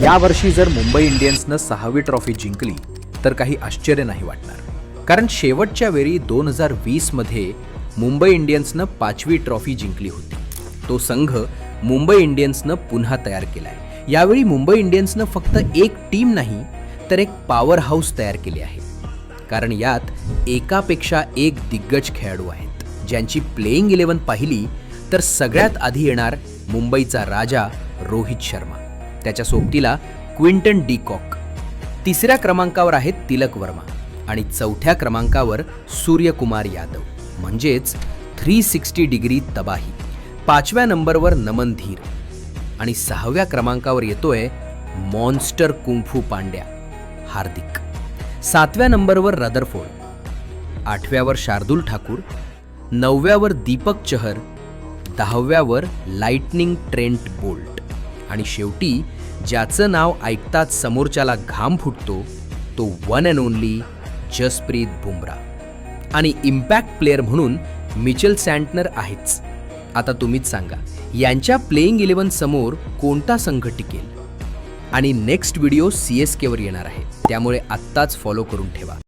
यावर्षी जर मुंबई इंडियन्सनं 6वी ट्रॉफी जिंकली तर काही आश्चर्य नाही वाटणार, कारण शेवटच्या वेळी 2020 मध्ये मुंबई इंडियन्सनं 5वी ट्रॉफी जिंकली होती. तो संघ मुंबई इंडियन्सनं पुन्हा तयार केलाय. यावेळी मुंबई इंडियन्सनं फक्त एक टीम नाही तर एक पॉवर हाऊस तयार केले आहे, कारण यात एकापेक्षा एक दिग्गज खेळाडू आहेत, ज्यांची प्लेइंग 11 पाहिली तर सगळ्यात आधी येणार मुंबईचा राजा रोहित शर्मा, त्याच्या सोबतीला क्विंटन डी कॉक, तिसऱ्या क्रमांकावर आहेत तिलक वर्मा आणि चौथ्या क्रमांकावर सूर्यकुमार यादव म्हणजेच 360 डिग्री तबाही. 5व्या नंबरवर नमन धीर आणि 6व्या क्रमांकावर येतोय मॉन्स्टर कुंफू पांड्या हार्दिक. 7व्या नंबरवर रदरफोर्ड, 8व्यावर शार्दुल ठाकूर, 9व्यावर दीपक चहर, 10व्यावर लाइटनिंग ट्रेंट बोल्ट आणि शेवटी ज्याचं नाव ऐकताच समोरच्याला घाम फुटतो तो one and only Jasprit Bumrah. आणि इम्पॅक्ट प्लेअर म्हणून मिचेल सँटनर आहेच. आता तुम्हीच सांगा, यांच्या प्लेइंग 11 समोर कोणता संघ टिकेल? आणि नेक्स्ट व्हिडिओ CSKवर येणार आहे, त्यामुळे आत्ताच फॉलो करून ठेवा.